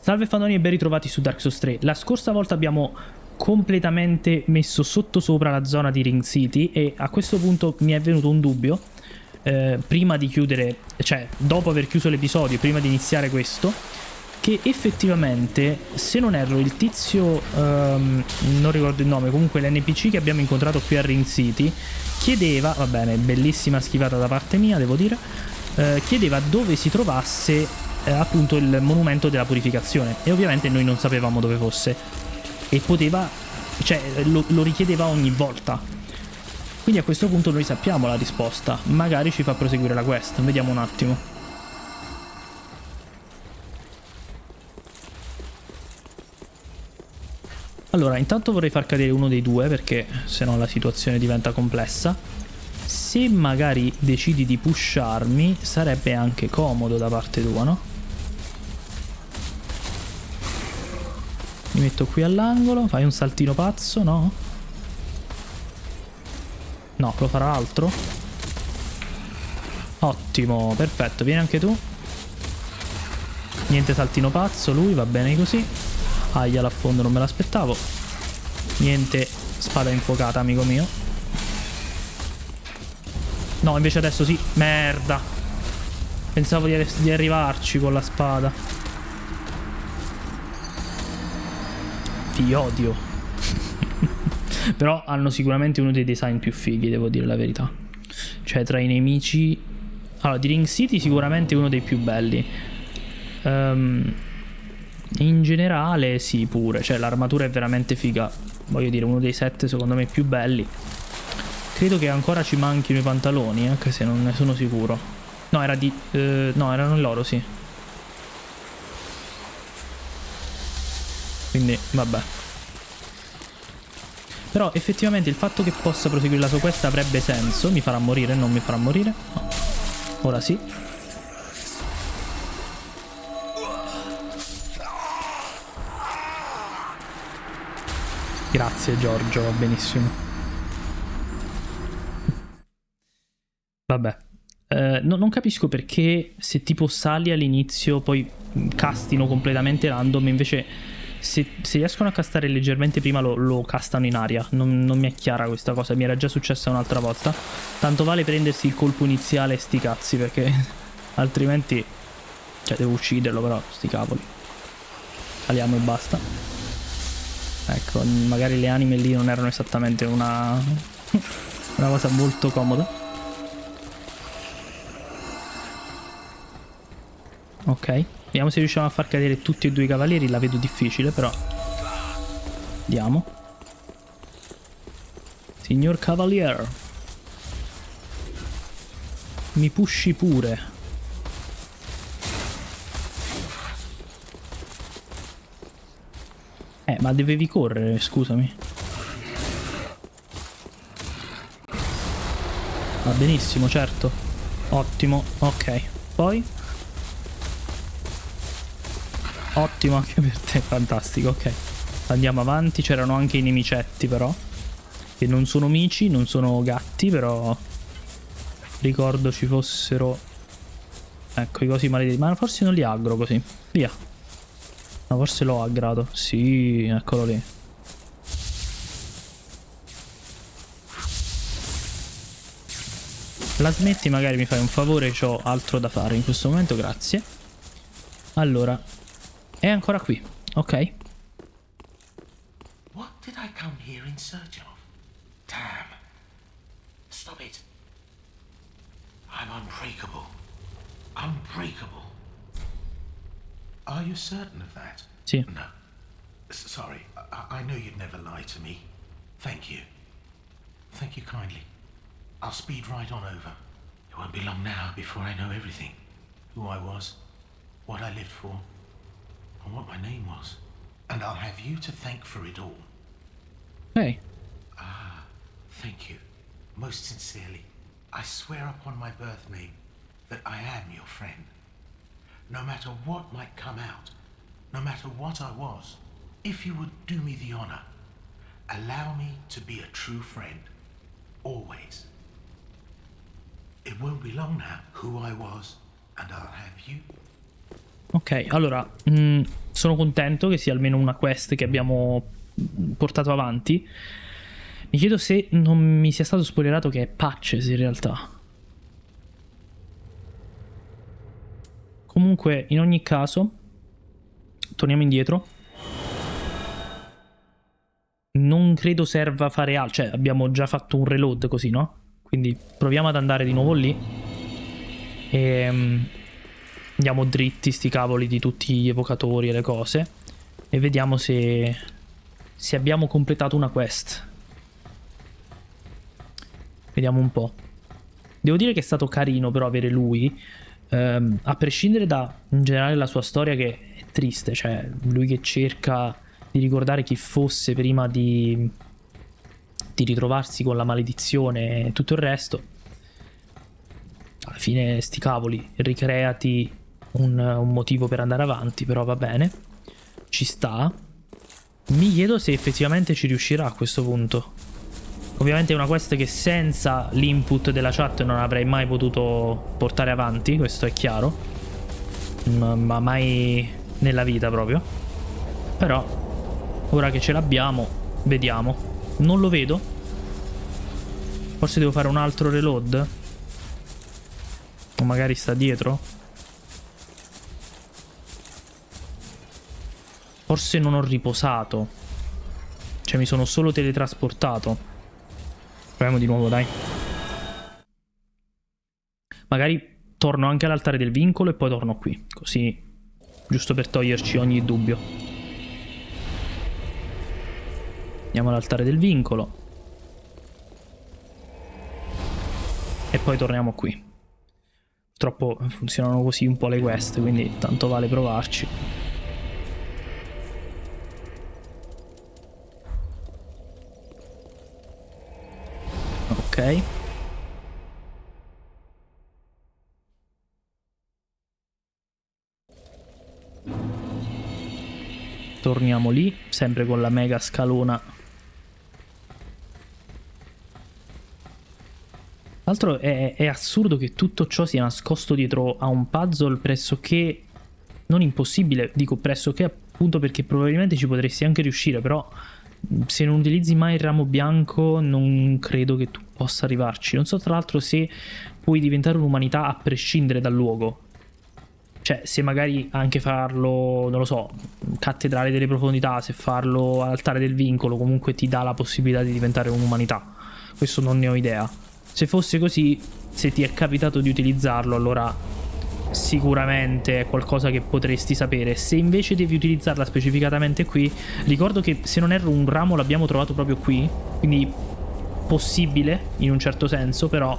Salve Fandoni e ben ritrovati su Dark Souls 3. La scorsa volta abbiamo completamente messo sottosopra la zona di Ring City e a questo punto mi è venuto un dubbio, prima di chiudere, cioè dopo aver chiuso l'episodio, prima di iniziare questo, che effettivamente, se non erro, il tizio, non ricordo il nome, comunque l'NPC che abbiamo incontrato qui a Ring City, chiedeva, va bene, bellissima schivata da parte mia, devo dire, chiedeva dove si trovasse appunto il monumento della purificazione e ovviamente noi non sapevamo dove fosse e poteva, cioè lo richiedeva ogni volta. Quindi a questo punto noi sappiamo la risposta, magari ci fa proseguire la quest, vediamo un attimo. Allora, intanto vorrei far cadere uno dei due perché sennò la situazione diventa complessa. Se magari decidi di pusharmi sarebbe anche comodo da parte tua, no? Mi metto qui all'angolo, fai un saltino pazzo, no? No, lo farà altro? Ottimo, perfetto, vieni anche tu. Niente saltino pazzo, lui va bene così. Aia, l'affondo, non me l'aspettavo. Niente spada infuocata, amico mio. No, invece adesso sì, merda. Pensavo di arrivarci con la spada. Ti odio. Però hanno sicuramente uno dei design più fighi, devo dire la verità. Cioè tra i nemici, allora di Ring City sicuramente uno dei più belli. In generale sì, pure. Cioè l'armatura è veramente figa. Voglio dire, uno dei set secondo me più belli. Credo che ancora ci manchino i pantaloni, anche se non ne sono sicuro. No, era di... no, erano loro, sì. Quindi, vabbè. Però effettivamente il fatto che possa proseguire la sua quest avrebbe senso. Mi farà morire, non mi farà morire. No. Ora sì. Grazie Giorgio, va benissimo. Vabbè. Non capisco perché se tipo sali all'inizio poi castino completamente random, invece se riescono a castare leggermente prima lo castano in aria. Non mi è chiara questa cosa, mi era già successa un'altra volta. Tanto vale prendersi il colpo iniziale e sti cazzi, perché altrimenti, cioè devo ucciderlo, però sti cavoli. Saliamo e basta. Ecco, magari le anime lì non erano esattamente una cosa molto comoda. Ok, vediamo se riusciamo a far cadere tutti e due i cavalieri. La vedo difficile, però vediamo. Signor Cavalier, mi pushi pure. Ma dovevi correre, scusami. Va benissimo, certo. Ottimo, ok. Poi ottimo anche per te, fantastico, ok. Andiamo avanti, c'erano anche i nemicetti però. Che non sono mici, non sono gatti, però ricordo ci fossero... Ecco, i cosi maledetti. Ma forse non li aggro così. Via. No, forse l'ho aggrato. Sì, eccolo lì. La smetti, magari mi fai un favore, c'ho altro da fare in questo momento, grazie. Allora, è ancora qui, ok? What did I come here in search of? Damn. Stop it. I'm unbreakable. Unbreakable. Are you certain of that? Sì. No. Sorry, I know you'd never lie to me. Thank you. Thank you kindly. I'll speed right on over. It won't be long now before I know everything. Who I was, what I lived for, and what my name was. And I'll have you to thank for it all. Hey. Ah, thank you. Most sincerely. I swear upon my birth name that I am your friend. No matter what might come out, no matter what I was, if you would do me the honor, allow me to be a true friend. Always. It won't be long now who I was, and I'll have you. Ok, allora, sono contento che sia almeno una quest che abbiamo portato avanti. Mi chiedo se non mi sia stato spoilerato che è Patches in realtà. Comunque, in ogni caso, torniamo indietro. Non credo serva fare altro. Cioè, abbiamo già fatto un reload così, no? Quindi proviamo ad andare di nuovo lì. E andiamo dritti sti cavoli di tutti gli evocatori e le cose. E vediamo se abbiamo completato una quest. Vediamo un po'. Devo dire che è stato carino però avere lui. A prescindere da in generale la sua storia che è triste. Cioè, lui che cerca di ricordare chi fosse prima di ritrovarsi con la maledizione e tutto il resto. Alla fine sti cavoli, ricreati un motivo per andare avanti, però va bene, ci sta. Mi chiedo se effettivamente ci riuscirà a questo punto. Ovviamente è una quest che senza l'input della chat non avrei mai potuto portare avanti, questo è chiaro, ma mai nella vita proprio. Però ora che ce l'abbiamo, vediamo. Non lo vedo. Forse devo fare un altro reload? O magari sta dietro? Forse non ho riposato. Cioè mi sono solo teletrasportato. Proviamo di nuovo, dai. Magari torno anche all'altare del vincolo e poi torno qui. Così, giusto per toglierci ogni dubbio. Andiamo all'altare del vincolo. E poi torniamo qui. Purtroppo funzionano così un po' le quest, quindi tanto vale provarci. Ok. Torniamo lì, sempre con la mega scalona. Tra l'altro è assurdo che tutto ciò sia nascosto dietro a un puzzle pressoché non impossibile, dico pressoché appunto perché probabilmente ci potresti anche riuscire, però se non utilizzi mai il ramo bianco non credo che tu possa arrivarci. Non so tra l'altro se puoi diventare un'umanità a prescindere dal luogo. Cioè, se magari anche farlo, non lo so, cattedrale delle profondità, se farlo all'altare del vincolo, comunque ti dà la possibilità di diventare un'umanità. Questo non ne ho idea. Se fosse così, se ti è capitato di utilizzarlo, allora sicuramente è qualcosa che potresti sapere. Se invece devi utilizzarla specificatamente qui, ricordo che se non erro un ramo l'abbiamo trovato proprio qui, quindi possibile in un certo senso, però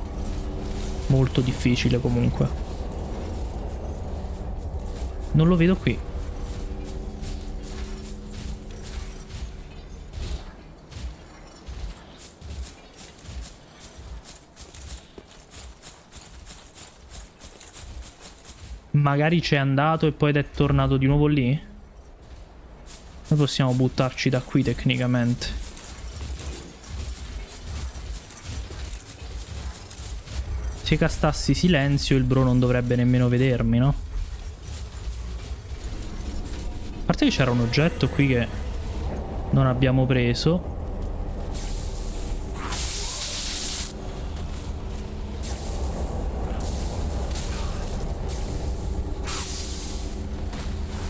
molto difficile comunque. Non lo vedo qui. Magari c'è andato e poi è tornato di nuovo lì? Noi possiamo buttarci da qui tecnicamente. Se castassi silenzio il bro non dovrebbe nemmeno vedermi, no? A parte che c'era un oggetto qui che non abbiamo preso.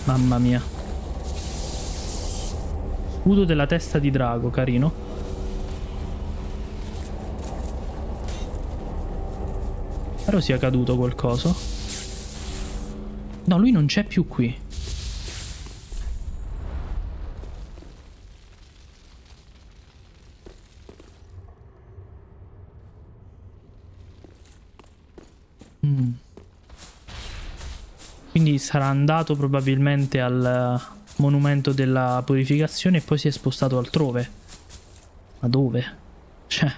Mamma mia. Scudo della testa di drago, carino. Spero sia caduto qualcosa. No, lui non c'è più qui. Quindi sarà andato probabilmente al monumento della purificazione e poi si è spostato altrove. Ma dove? Cioè.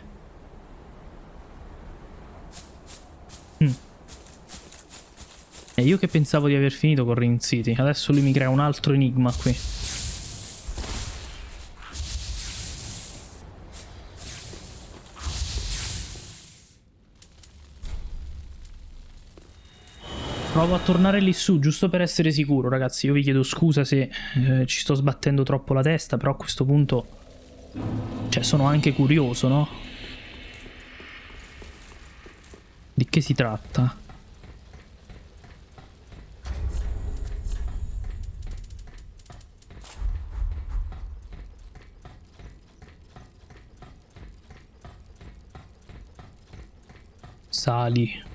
E io che pensavo di aver finito con Ring City. Adesso lui mi crea un altro enigma qui. Provo a tornare lì su, giusto per essere sicuro, ragazzi. Io vi chiedo scusa se ci sto sbattendo troppo la testa, però a questo punto... Cioè, sono anche curioso, no? Di che si tratta? Sali.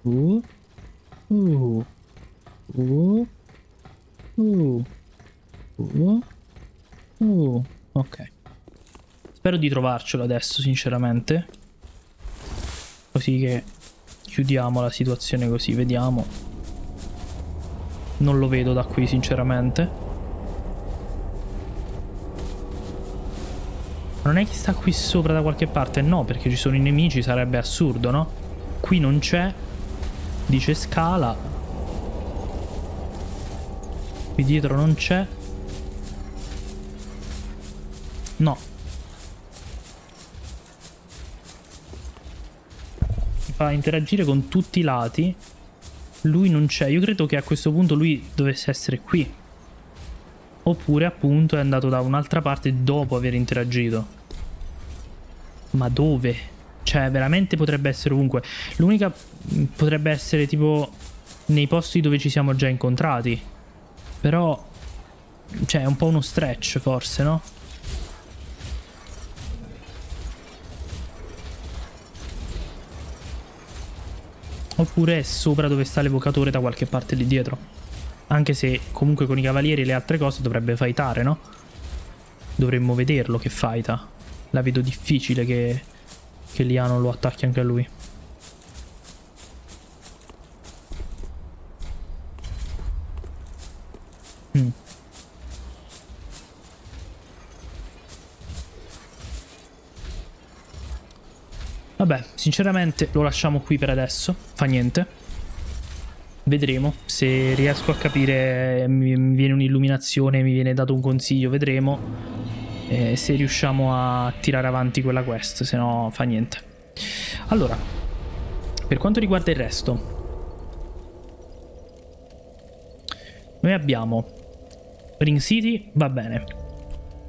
Uh. Ok. Spero di trovarcelo adesso, sinceramente. Così che chiudiamo la situazione così, vediamo. Non lo vedo da qui, sinceramente. Non è che sta qui sopra da qualche parte? No, perché ci sono i nemici, sarebbe assurdo, no? Qui non c'è. Dice scala. Qui dietro non c'è. No. Mi fa interagire con tutti i lati. Lui non c'è. Io credo che a questo punto lui dovesse essere qui. Oppure appunto è andato da un'altra parte dopo aver interagito. Ma dove? Cioè veramente potrebbe essere ovunque. L'unica potrebbe essere tipo nei posti dove ci siamo già incontrati. Però cioè è un po' uno stretch forse, no? Oppure è sopra dove sta l'evocatore da qualche parte lì dietro. Anche se comunque con i cavalieri e le altre cose dovrebbe fightare, no? Dovremmo vederlo che fighta. La vedo difficile che Liano lo attacchi anche a lui. Vabbè, sinceramente lo lasciamo qui per adesso. Fa niente. Vedremo se riesco a capire. Mi viene un'illuminazione, mi viene dato un consiglio, vedremo. Se riusciamo a tirare avanti quella quest, se no fa niente. Allora, per quanto riguarda il resto, noi abbiamo Ring City, va bene,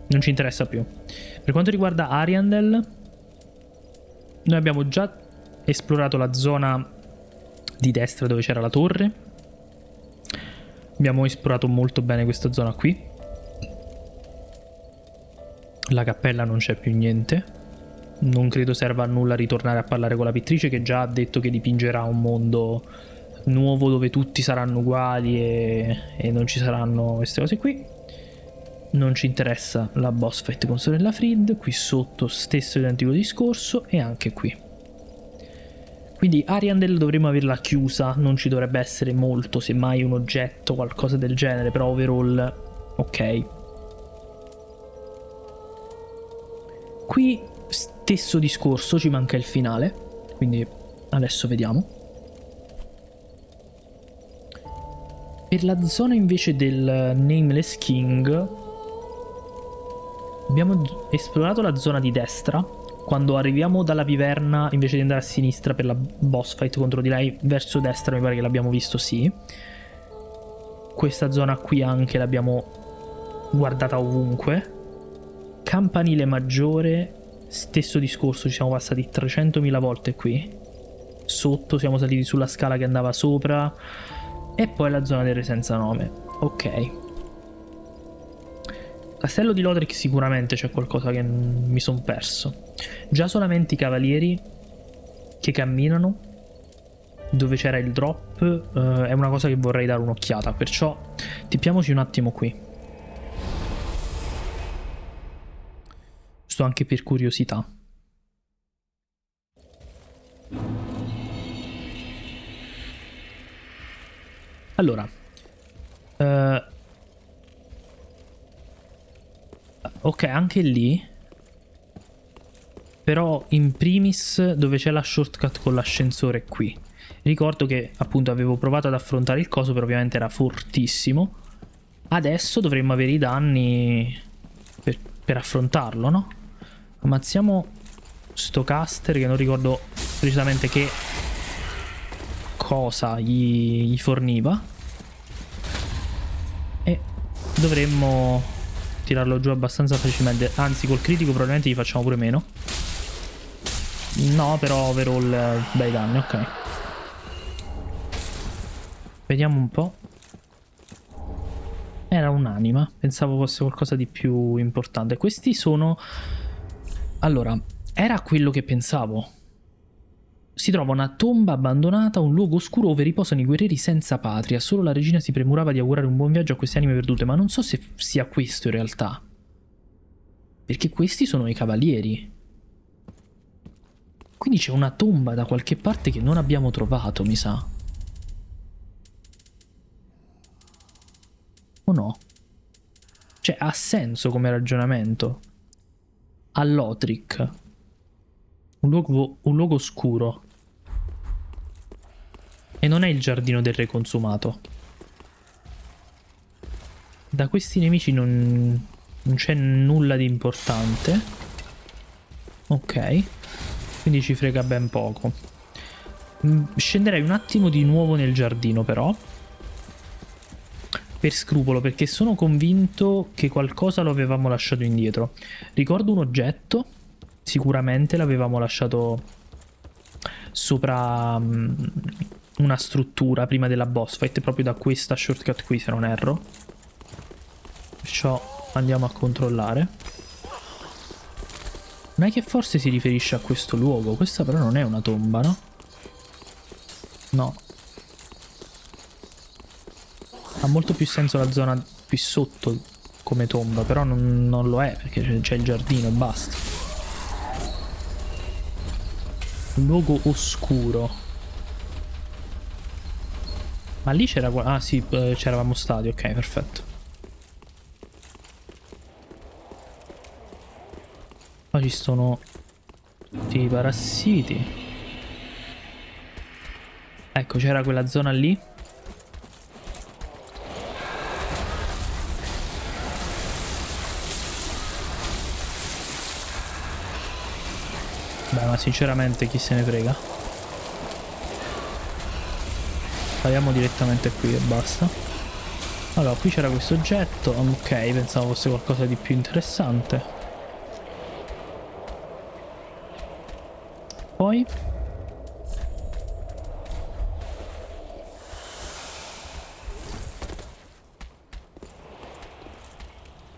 non ci interessa più. Per quanto riguarda Ariandel, noi abbiamo già esplorato la zona di destra dove c'era la torre. Abbiamo esplorato molto bene questa zona qui. La cappella non c'è più niente. Non credo serva a nulla ritornare a parlare con la pittrice, che già ha detto che dipingerà un mondo nuovo dove tutti saranno uguali e non ci saranno queste cose qui. Non ci interessa la boss fight con sorella Fried. Qui sotto stesso identico discorso. E anche qui. Quindi Ariandel dovremmo averla chiusa. Non ci dovrebbe essere molto, semmai un oggetto, qualcosa del genere. Però overall ok. Qui stesso discorso, ci manca il finale, quindi adesso vediamo. Per la zona invece del Nameless King abbiamo esplorato la zona di destra. Quando arriviamo dalla viverna, invece di andare a sinistra per la boss fight contro di lei, verso destra mi pare che l'abbiamo visto, sì. Questa zona qui anche l'abbiamo guardata ovunque. Campanile maggiore, stesso discorso, ci siamo passati 300.000 volte qui. Sotto siamo saliti sulla scala che andava sopra. E poi la zona del re senza nome. Ok. Castello di Lothric sicuramente c'è qualcosa che mi sono perso. Già solamente i cavalieri che camminano dove c'era il drop è una cosa che vorrei dare un'occhiata. Perciò tippiamoci un attimo qui. Anche per curiosità. Allora ok, anche lì. Però in primis dove c'è la shortcut con l'ascensore qui. Ricordo che appunto avevo provato ad affrontare il coso, però ovviamente era fortissimo. Adesso dovremmo avere i danni per affrontarlo, no? Ammazziamo sto caster che non ricordo precisamente che cosa gli forniva. E dovremmo tirarlo giù abbastanza facilmente. Anzi, col critico probabilmente gli facciamo pure meno. No, però overall bei danni, ok. Vediamo un po'. Era un'anima, pensavo fosse qualcosa di più importante. Questi sono... Allora, era quello che pensavo. Si trova una tomba abbandonata, un luogo oscuro dove riposano i guerrieri senza patria. Solo la regina si premurava di augurare un buon viaggio a queste anime perdute, ma non so se sia questo in realtà. Perché questi sono i cavalieri. Quindi c'è una tomba da qualche parte che non abbiamo trovato, mi sa. O no? Cioè, ha senso come ragionamento. All'Otric. Un luogo oscuro. E non è il giardino del re consumato. Da questi nemici non c'è nulla di importante. Ok. Quindi ci frega ben poco. Scenderei un attimo di nuovo nel giardino però. Per scrupolo, perché sono convinto che qualcosa lo avevamo lasciato indietro. Ricordo un oggetto. Sicuramente l'avevamo lasciato sopra una struttura prima della boss fight, proprio da questa shortcut qui, se non erro. Perciò andiamo a controllare. Non è che forse si riferisce a questo luogo. Questa però non è una tomba, no? No. Ha molto più senso la zona più sotto come tomba, però non lo è, perché c'è il giardino e basta. Un luogo oscuro. Ma lì c'era... Ah sì, c'eravamo stati, ok, perfetto. Qua ci sono tutti i parassiti. Ecco, c'era quella zona lì. Beh, ma sinceramente chi se ne frega. Andiamo direttamente qui e basta. Allora, qui c'era questo oggetto. Ok, pensavo fosse qualcosa di più interessante. Poi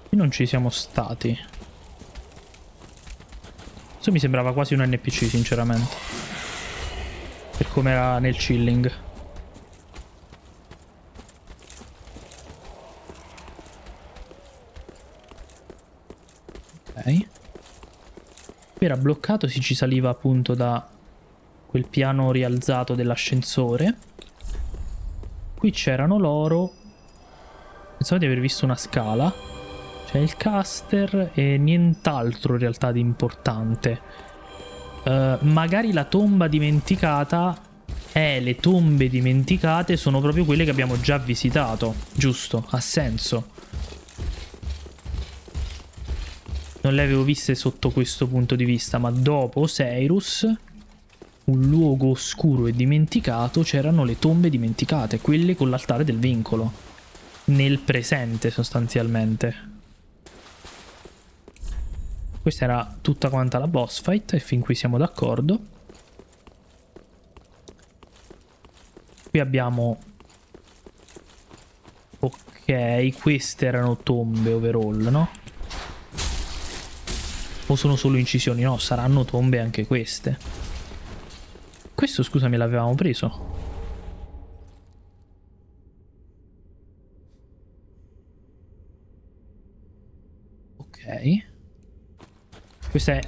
qui non ci siamo stati. Questo mi sembrava quasi un NPC, sinceramente, per come era nel chilling. Ok. Qui era bloccato, si ci saliva appunto da quel piano rialzato dell'ascensore. Qui c'erano loro. Pensavo di aver visto una scala. C'è il caster e nient'altro in realtà di importante. Magari la tomba dimenticata. Le tombe dimenticate sono proprio quelle che abbiamo già visitato. Giusto, ha senso. Non le avevo viste sotto questo punto di vista, ma dopo Osiris, un luogo oscuro e dimenticato, c'erano le tombe dimenticate, quelle con l'altare del vincolo. Nel presente, sostanzialmente. Questa era tutta quanta la boss fight e fin qui siamo d'accordo. Qui abbiamo... Ok, queste erano tombe overall, no? O sono solo incisioni? No, saranno tombe anche queste. Questo, scusami, l'avevamo preso. Ok. Questo è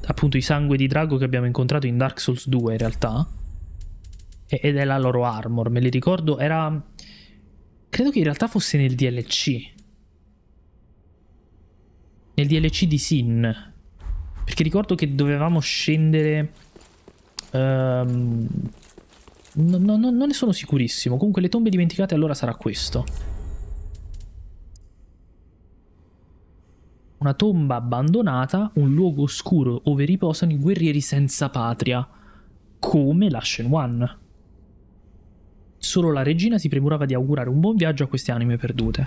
appunto il sangue di drago che abbiamo incontrato in Dark Souls 2 in realtà. Ed è la loro armor, me li ricordo, era... Credo che in realtà fosse nel DLC. Nel DLC di Sin. Perché ricordo che dovevamo scendere... non ne sono sicurissimo. Comunque le tombe dimenticate allora sarà questo. Una tomba abbandonata, un luogo oscuro dove riposano i guerrieri senza patria. Come la Shenwan. solo la regina si premurava di augurare un buon viaggio a queste anime perdute.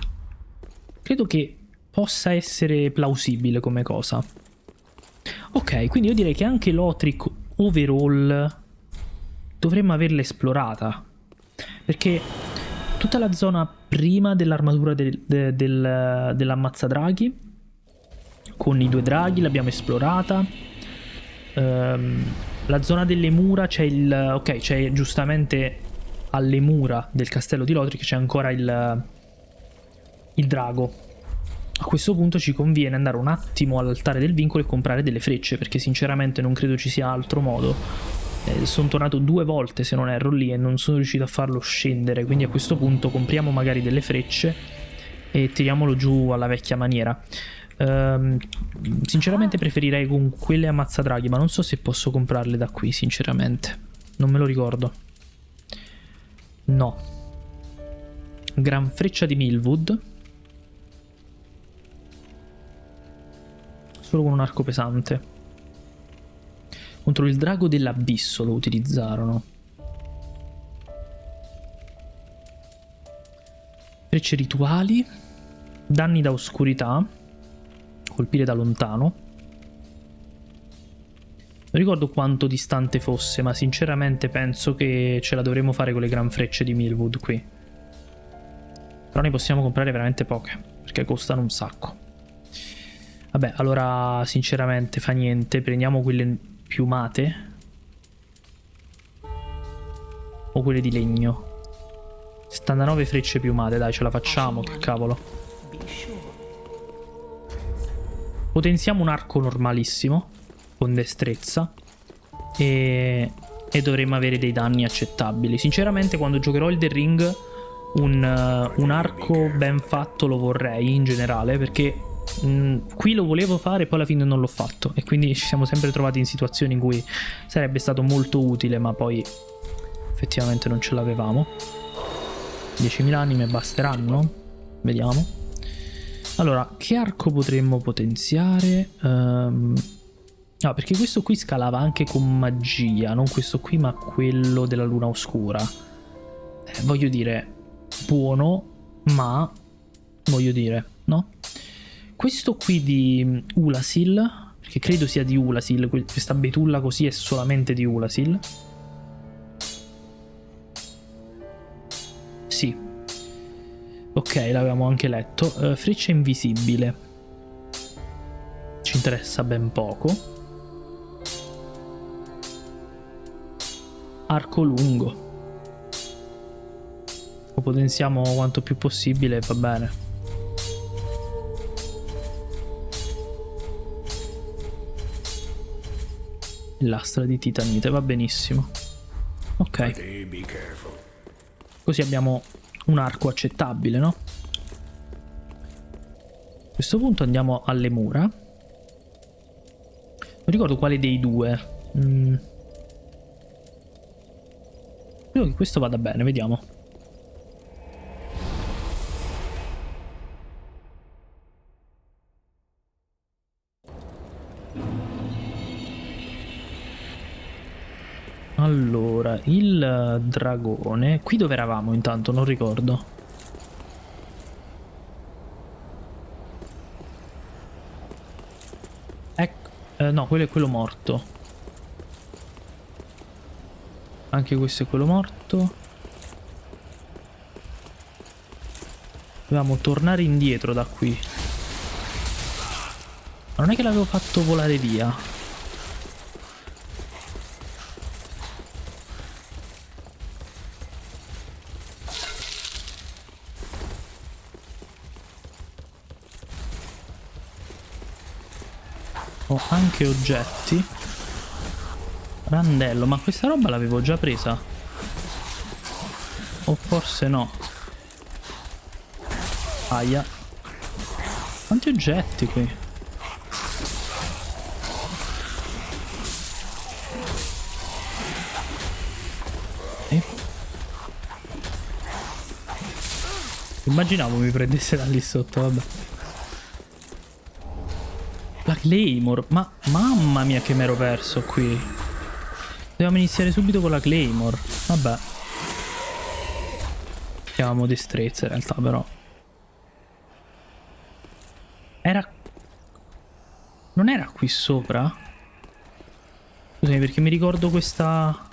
Credo che possa essere plausibile come cosa. Ok, quindi io direi che anche Lothric overall dovremmo averla esplorata, perché tutta la zona prima dell'armatura dell'ammazzadraghi con i 2 draghi l'abbiamo esplorata. La zona delle mura c'è ok, c'è giustamente alle mura del castello di Lothric c'è ancora il drago. A questo punto ci conviene andare un attimo all'altare del vincolo e comprare delle frecce, perché sinceramente non credo ci sia altro modo. Sono tornato 2 volte, se non erro, lì e non sono riuscito a farlo scendere, quindi a questo punto compriamo magari delle frecce e tiriamolo giù alla vecchia maniera. Sinceramente preferirei con quelle ammazzadraghi, ma non so se posso comprarle da qui, sinceramente non me lo ricordo. No. Gran freccia di Milwood, solo con un arco pesante. Contro il drago dell'abisso lo utilizzarono. Frecce rituali, danni da oscurità, colpire da lontano. Non ricordo quanto distante fosse, ma sinceramente penso che ce la dovremo fare con le gran frecce di Milwood qui. Però ne possiamo comprare veramente poche, perché costano un sacco. Vabbè, allora sinceramente fa niente, prendiamo quelle piumate o quelle di legno. 79 frecce piumate, dai, ce la facciamo, che cavolo. Potenziamo un arco normalissimo con destrezza e dovremmo avere dei danni accettabili. Sinceramente quando giocherò Elden Ring un arco ben fatto lo vorrei in generale, perché qui lo volevo fare e poi alla fine non l'ho fatto, e quindi ci siamo sempre trovati in situazioni in cui sarebbe stato molto utile, ma poi effettivamente non ce l'avevamo. 10.000 anime basteranno? Vediamo. Allora, che arco potremmo potenziare? No, perché questo qui scalava anche con magia, non questo qui ma quello della luna oscura. Voglio dire, buono, ma voglio dire, no? Questo qui di Ulasil, perché credo sia di Ulasil, questa betulla così è solamente di Ulasil. Sì. Ok, l'avevamo anche letto. Freccia invisibile. Ci interessa ben poco. Arco lungo. Lo potenziamo quanto più possibile, va bene. Lastra di titanite, va benissimo. Ok. Così abbiamo un arco accettabile, no? A questo punto andiamo alle mura. Non ricordo quale dei due. Credo che questo vada bene, vediamo. Allora, il dragone. Qui dove eravamo intanto? Non ricordo. Ecco. No, quello è quello morto. Anche questo è quello morto. Dovevamo tornare indietro da qui. Ma non è che l'avevo fatto volare via. Ho anche oggetti. Randello, ma questa roba l'avevo già presa? O forse no? Aia. Quanti oggetti qui? Immaginavo mi prendesse da lì sotto, vabbè. La Claymore, ma mamma mia che mi ero perso qui. Dobbiamo iniziare subito con la Claymore, vabbè. Chiamiamo destrezza in realtà, però. Era... Non era qui sopra? Scusami, perché mi ricordo questa...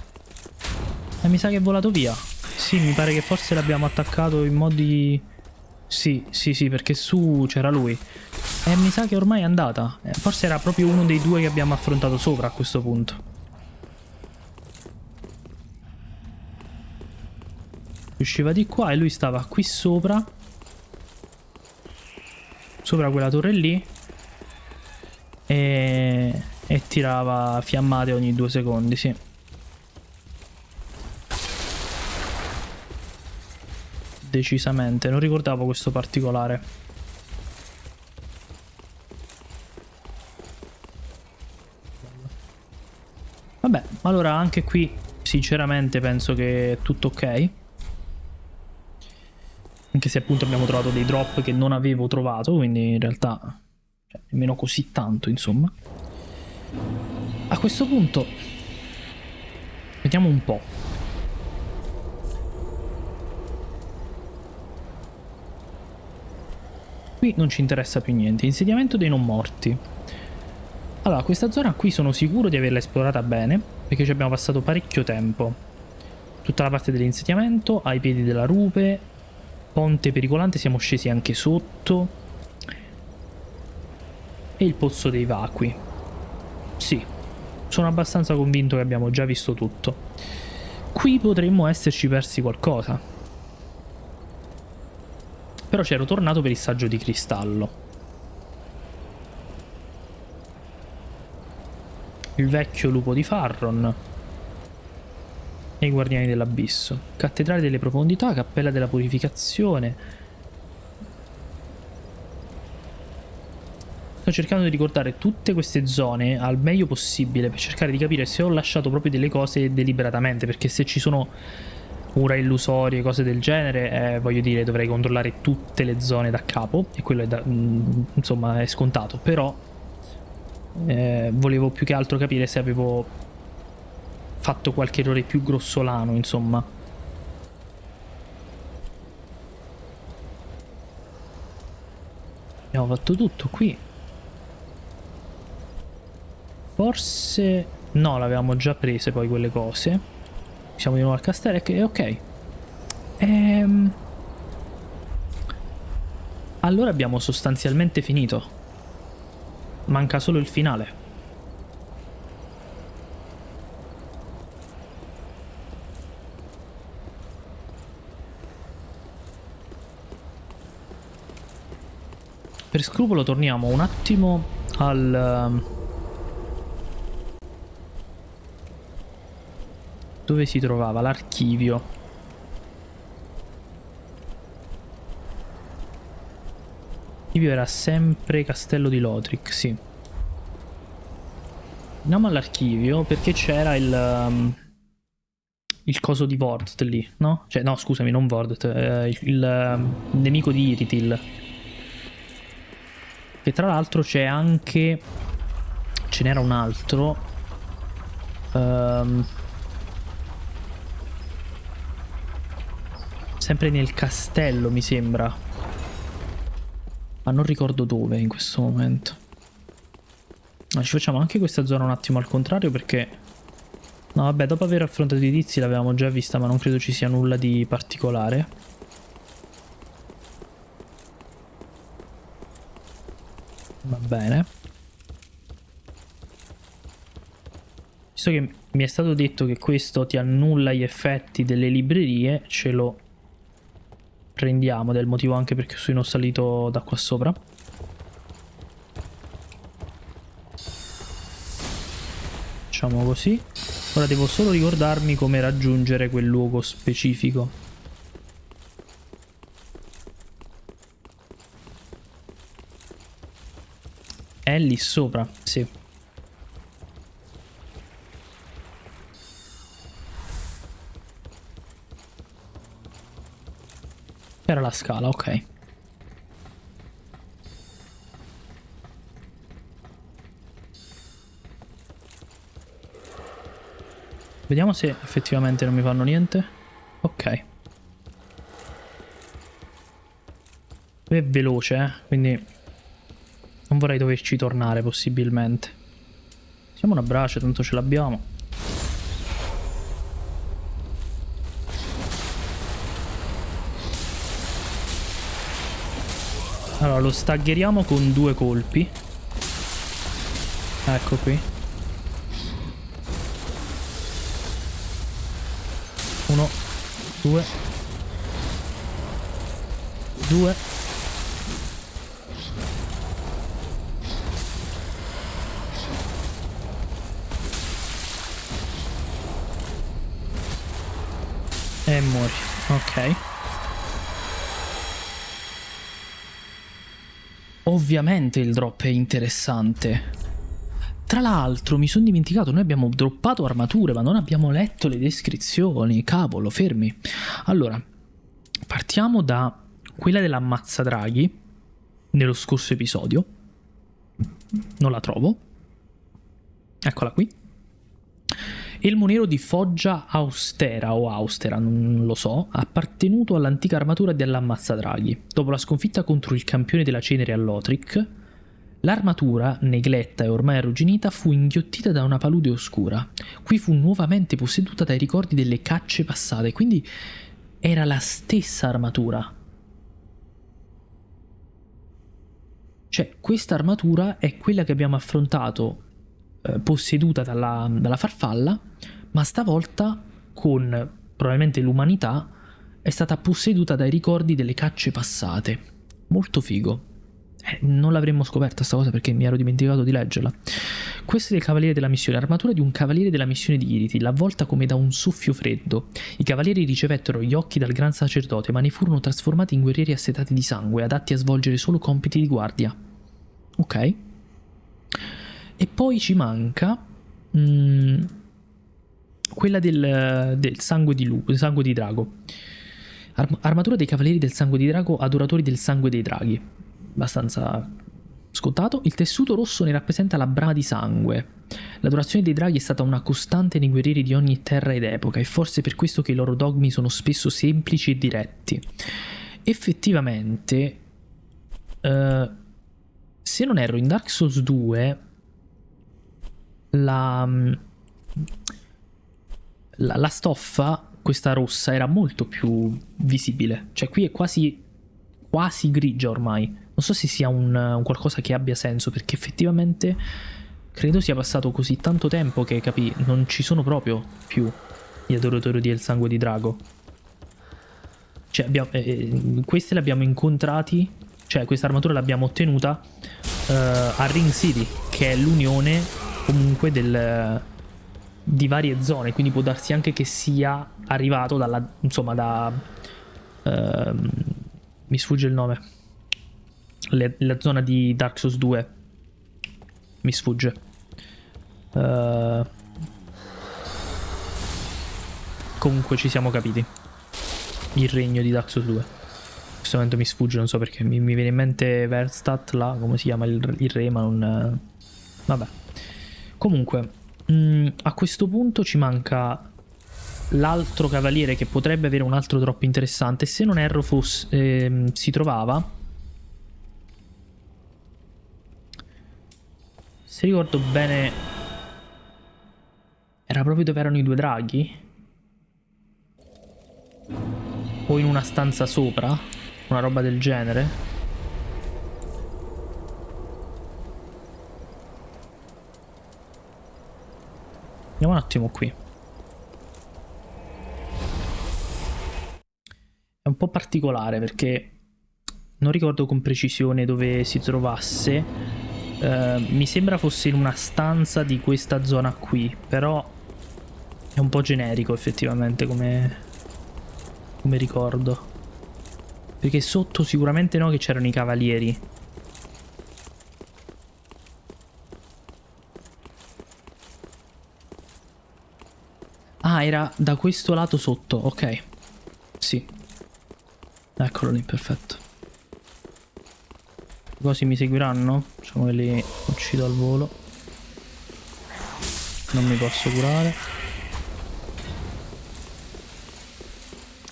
mi sa che è volato via. Sì, mi pare che forse l'abbiamo attaccato in modi... Sì, perché su c'era lui. E mi sa che ormai è andata. Forse era proprio uno dei due che abbiamo affrontato sopra a questo punto. Usciva di qua e lui stava qui sopra. Sopra quella torre lì. E tirava fiammate ogni 2 secondi, sì. Decisamente, non ricordavo questo particolare. Vabbè, allora anche qui sinceramente penso che è tutto ok. Anche se appunto abbiamo trovato dei drop che non avevo trovato, quindi in realtà nemmeno così tanto, insomma. A questo punto vediamo un po'. Qui non ci interessa più niente. Insediamento dei non morti. Allora, questa zona qui sono sicuro di averla esplorata bene, perché ci abbiamo passato parecchio tempo. Tutta la parte dell'insediamento, ai piedi della rupe, ponte pericolante, siamo scesi anche sotto. E il pozzo dei vacui. Sì, sono abbastanza convinto che abbiamo già visto tutto. Qui potremmo esserci persi qualcosa. Però c'ero tornato per il saggio di cristallo. Il vecchio lupo di Farron. E i guardiani dell'abisso. Cattedrale delle profondità, cappella della purificazione. Sto cercando di ricordare tutte queste zone al meglio possibile per cercare di capire se ho lasciato proprio delle cose deliberatamente, perché se ci sono ura illusorie, cose del genere, voglio dire, dovrei controllare tutte le zone da capo, e quello è insomma è scontato, però volevo più che altro capire se avevo fatto qualche errore più grossolano, insomma. Abbiamo fatto tutto qui. Forse... no, l'avevamo già prese poi quelle cose. Siamo di nuovo al castello e ok. Allora abbiamo sostanzialmente finito. Manca solo il finale. Per scrupolo torniamo un attimo al... dove si trovava l'archivio. L'archivio era sempre Castello di Lothric, sì. Andiamo all'archivio perché c'era il coso di Vordt lì, no? Cioè, no, scusami, non Vordt, il nemico di Iritil. E tra l'altro c'è anche... ce n'era un altro. Sempre nel castello, mi sembra. Ma non ricordo dove in questo momento. Ma ci facciamo anche questa zona un attimo al contrario perché... no, vabbè, dopo aver affrontato i tizi l'avevamo già vista, ma non credo ci sia nulla di particolare. Va bene. Visto che mi è stato detto che questo ti annulla gli effetti delle librerie, ce lo prendiamo, del motivo anche perché sono salito da qua sopra. Facciamo così. Ora devo solo ricordarmi come raggiungere quel luogo specifico. È lì sopra, sì. Era la scala, ok. Vediamo se effettivamente non mi fanno niente. Ok. Lui è veloce, quindi non vorrei doverci tornare possibilmente. Siamo una brace, tanto ce l'abbiamo. Allora, lo staggeriamo con 2 colpi. Ecco qui. 1, 2, 2. E muori. Ok. Ovviamente il drop è interessante. Tra l'altro mi sono dimenticato, noi abbiamo droppato armature ma non abbiamo letto le descrizioni. Cavolo, fermi. Allora, partiamo da quella dell'ammazzadraghi nello scorso episodio. Non la trovo. Eccola qui. Elmo nero di Foggia Austera o Austera, non lo so, appartenuto all'antica armatura dell'ammazzadraghi. Dopo la sconfitta contro il campione della cenere a Lothric, l'armatura, negletta e ormai arrugginita, fu inghiottita da una palude oscura. Qui fu nuovamente posseduta dai ricordi delle cacce passate, quindi era la stessa armatura. Cioè, questa armatura è quella che abbiamo affrontato posseduta dalla farfalla, ma stavolta con probabilmente l'umanità è stata posseduta dai ricordi delle cacce passate. Molto figo. Non l'avremmo scoperta sta cosa perché mi ero dimenticato di leggerla. Questo è il cavaliere della missione, armatura di un cavaliere della missione di Iritil, avvolta come da un soffio freddo. I cavalieri ricevettero gli occhi dal gran sacerdote, ma ne furono trasformati in guerrieri assetati di sangue, adatti a svolgere solo compiti di guardia. Ok. E poi ci manca quella del sangue di lupo, sangue di drago. Armatura dei cavalieri del sangue di drago, adoratori del sangue dei draghi. Abbastanza scontato. Il tessuto rosso ne rappresenta la brama di sangue. L'adorazione dei draghi è stata una costante nei guerrieri di ogni terra ed epoca, e forse per questo che i loro dogmi sono spesso semplici e diretti. Effettivamente, se non erro, in Dark Souls 2 la stoffa, questa rossa, era molto più visibile. Cioè qui è quasi grigia ormai. Non so se sia un qualcosa che abbia senso, perché effettivamente credo sia passato così tanto tempo che, capì, non ci sono proprio più gli adoratori del sangue di drago. Cioè queste le abbiamo incontrati, cioè questa armatura l'abbiamo ottenuta a Ring City, che è l'unione comunque di varie zone, quindi può darsi anche che sia arrivato mi sfugge il nome, la zona di Dark Souls 2 mi sfugge. Comunque ci siamo capiti. Il regno di Dark Souls 2. In questo momento mi sfugge, non so perché. Mi viene in mente Verstadt là, come si chiama il re, ma non... Vabbè. Comunque, a questo punto ci manca l'altro cavaliere che potrebbe avere un altro drop interessante. Se non erro si trovava, se ricordo bene, era proprio dove erano i 2 draghi, o in una stanza sopra, una roba del genere. Andiamo un attimo qui. È un po' particolare perché non ricordo con precisione dove si trovasse. Mi sembra fosse in una stanza di questa zona qui, però è un po' generico effettivamente come ricordo. Perché sotto sicuramente no, che c'erano i cavalieri. Ah, era da questo lato sotto, ok. Sì. Eccolo lì, perfetto. I cosi mi seguiranno? Facciamo che li uccido al volo. Non mi posso curare.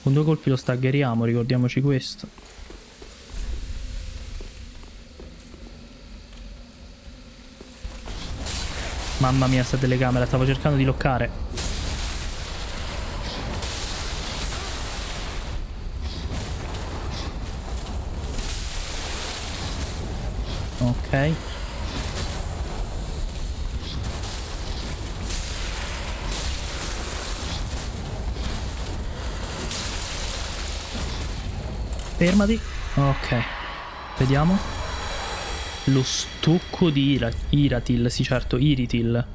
Con 2 colpi lo staggeriamo, ricordiamoci questo. Mamma mia, sta telecamera, stavo cercando di loccare. Ok. Fermati. Ok. Vediamo. Lo stocco di Iratil. Sì, certo, Iritil.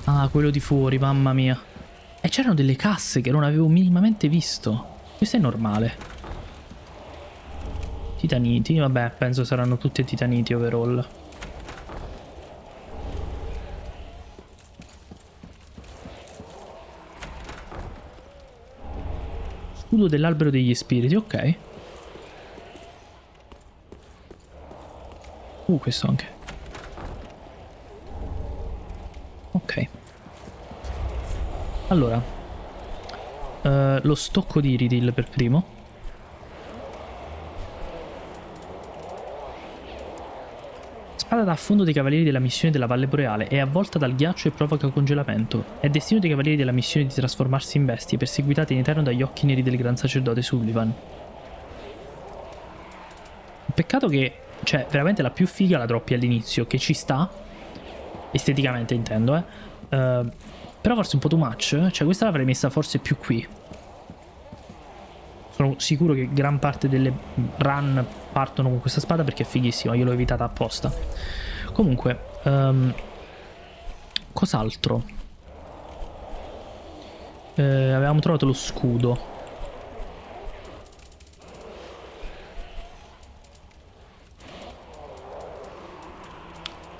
Ah, quello di fuori, mamma mia. E c'erano delle casse che non avevo minimamente visto. Questo è normale. Titaniti, vabbè, penso saranno tutte titaniti overall. Scudo dell'albero degli spiriti, ok. Questo anche. Ok. Allora. Lo stocco di Iridil per primo. Spada da affondo dei cavalieri della missione della Valle Boreale. È avvolta dal ghiaccio e provoca congelamento. È destino dei cavalieri della missione di trasformarsi in bestie, perseguitati in eterno dagli occhi neri del gran sacerdote Sullivan. Peccato che, cioè, veramente la più figa la droppi all'inizio, che ci sta. Esteticamente intendo, però forse un po' too much. Cioè, questa l'avrei messa forse più qui. Sono sicuro che gran parte delle run partono con questa spada perché è fighissima. Io l'ho evitata apposta. Comunque, cos'altro? Avevamo trovato lo scudo.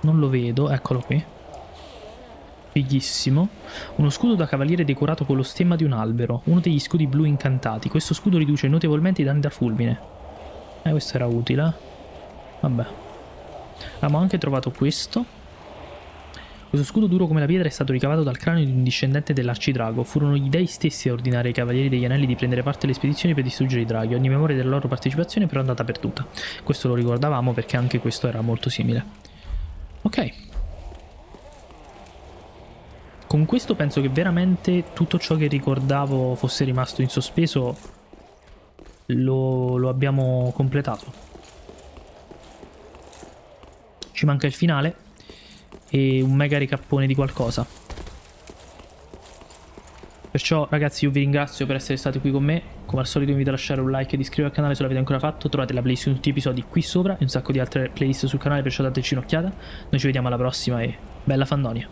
Non lo vedo, eccolo qui. Fighissimo. Uno scudo da cavaliere decorato con lo stemma di un albero. Uno degli scudi blu incantati. Questo scudo riduce notevolmente i danni da fulmine. Questo era utile. Vabbè. Abbiamo anche trovato questo. Questo scudo duro come la pietra è stato ricavato dal cranio di un discendente dell'arcidrago. Furono gli dei stessi a ordinare ai cavalieri degli anelli di prendere parte alle spedizioni per distruggere i draghi. Ogni memoria della loro partecipazione però è andata perduta. Questo lo ricordavamo perché anche questo era molto simile. Ok. Con questo penso che veramente tutto ciò che ricordavo fosse rimasto in sospeso lo abbiamo completato. Ci manca il finale e un mega ricappone di qualcosa. Perciò ragazzi io vi ringrazio per essere stati qui con me. Come al solito vi invito a lasciare un like e di iscrivervi al canale se l'avete ancora fatto. Trovate la playlist di tutti gli episodi qui sopra e un sacco di altre playlist sul canale, perciò dateci un'occhiata. Noi ci vediamo alla prossima e bella fandonia.